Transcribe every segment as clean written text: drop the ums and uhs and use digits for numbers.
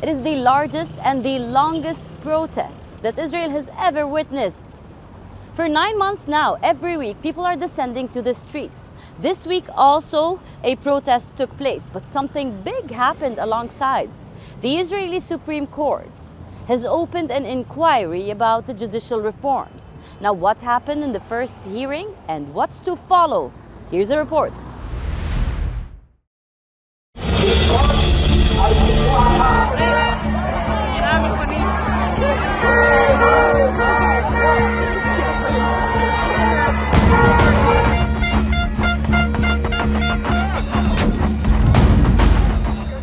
It is the largest and the longest protests that Israel has ever witnessed. For 9 months now, every week, people are descending to the streets. This week also, a protest took place, but something big happened alongside. The Israeli Supreme Court has opened an inquiry about the judicial reforms. Now, what happened in the first hearing and what's to follow? Here's a report.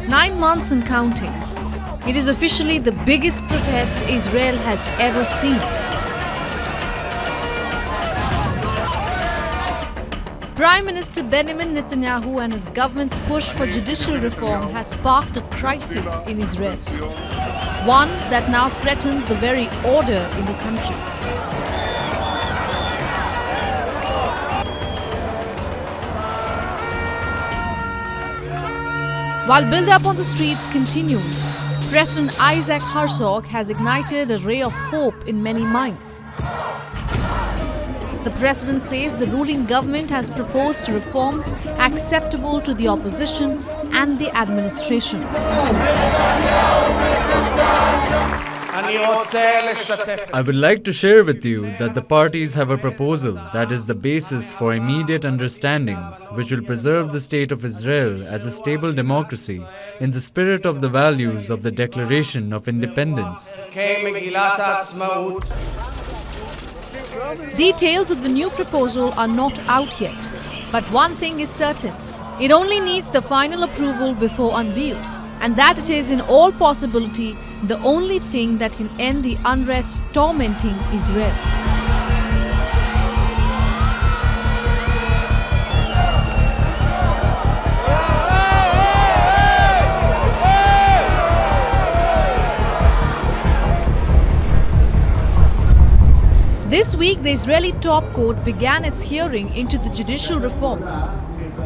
9 months and counting. It is officially the biggest protest Israel has ever seen. Prime Minister Benjamin Netanyahu and his government's push for judicial reform has sparked a crisis in Israel. One that now threatens the very order in the country. While build-up on the streets continues, President Isaac Herzog has ignited a ray of hope in many minds. The president says the ruling government has proposed reforms acceptable to the opposition and the administration. I would like to share with you that the parties have a proposal that is the basis for immediate understandings, which will preserve the state of Israel as a stable democracy in the spirit of the values of the Declaration of Independence. Details of the new proposal are not out yet, but one thing is certain. It only needs the final approval before unveiled, and that it is in all possibility the only thing that can end the unrest tormenting Israel. This week, the Israeli top court began its hearing into the judicial reforms.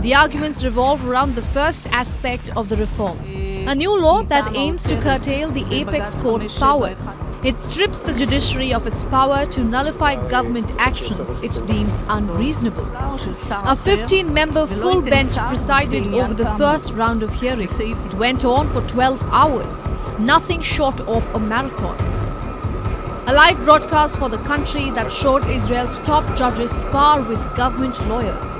The arguments revolve around the first aspect of the reform, a new law that aims to curtail the apex court's powers. It strips the judiciary of its power to nullify government actions it deems unreasonable. A 15-member full bench presided over the first round of hearing. It went on for 12 hours, nothing short of a marathon. A live broadcast for the country that showed Israel's top judges spar with government lawyers.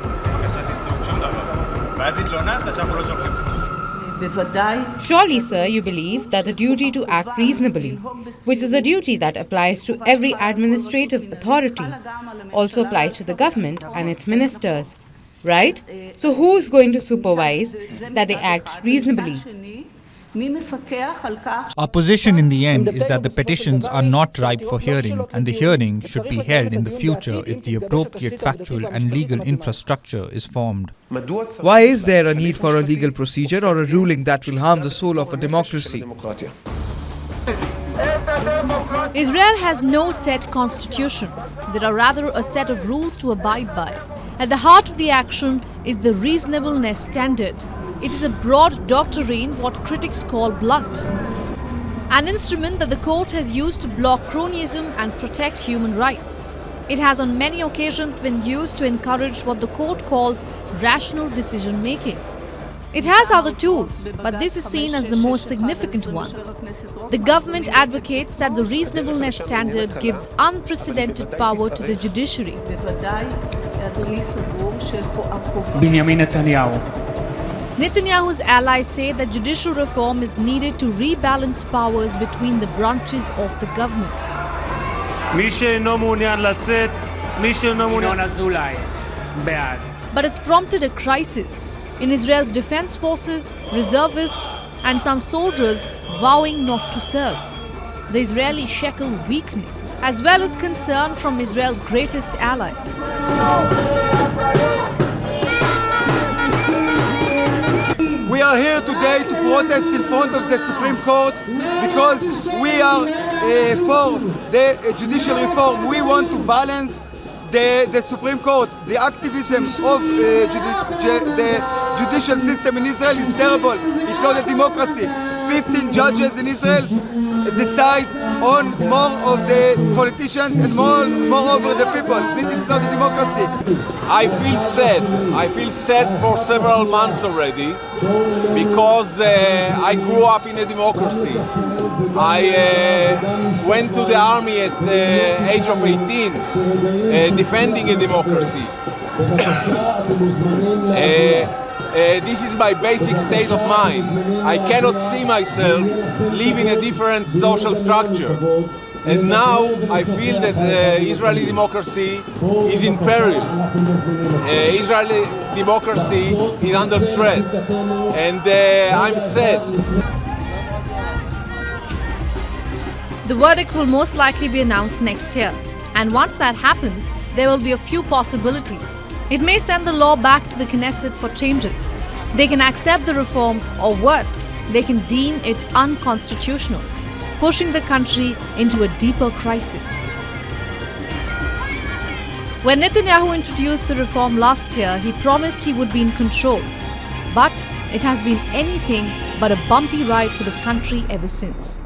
Surely, sir, you believe that the duty to act reasonably, which is a duty that applies to every administrative authority, also applies to the government and its ministers, right? So who's going to supervise that they act reasonably? Our position in the end is that the petitions are not ripe for hearing, and the hearing should be held in the future if the appropriate factual and legal infrastructure is formed. Why is there a need for a legal procedure or a ruling that will harm the soul of a democracy? Israel has no set constitution. There are rather a set of rules to abide by. At the heart of the action is the reasonableness standard. It is a broad doctrine, what critics call blunt. An instrument that the court has used to block cronyism and protect human rights. It has on many occasions been used to encourage what the court calls rational decision-making. It has other tools, but this is seen as the most significant one. The government advocates that the reasonableness standard gives unprecedented power to the judiciary. Netanyahu's allies say that judicial reform is needed to rebalance powers between the branches of the government. But it's prompted a crisis in Israel's defense forces, reservists, and some soldiers vowing not to serve. The Israeli shekel weakening, as well as concern from Israel's greatest allies. We are here today to protest in front of the Supreme Court because we are for the judicial reform. We want to balance the Supreme Court. The activism of the judicial system in Israel is terrible. It's not a democracy. 15 judges in Israel decide on more of the politicians and more over the people. This is not a democracy. I feel sad. I feel sad for several months already because I grew up in a democracy. I went to the army at the age of 18, defending a democracy. This is my basic state of mind. I cannot see myself live in a different social structure. And now I feel that Israeli democracy is in peril. Israeli democracy is under threat. And I'm sad. The verdict will most likely be announced next year. And once that happens, there will be a few possibilities. It may send the law back to the Knesset for changes. They can accept the reform, or worst, they can deem it unconstitutional, pushing the country into a deeper crisis. When Netanyahu introduced the reform last year, he promised he would be in control. But it has been anything but a bumpy ride for the country ever since.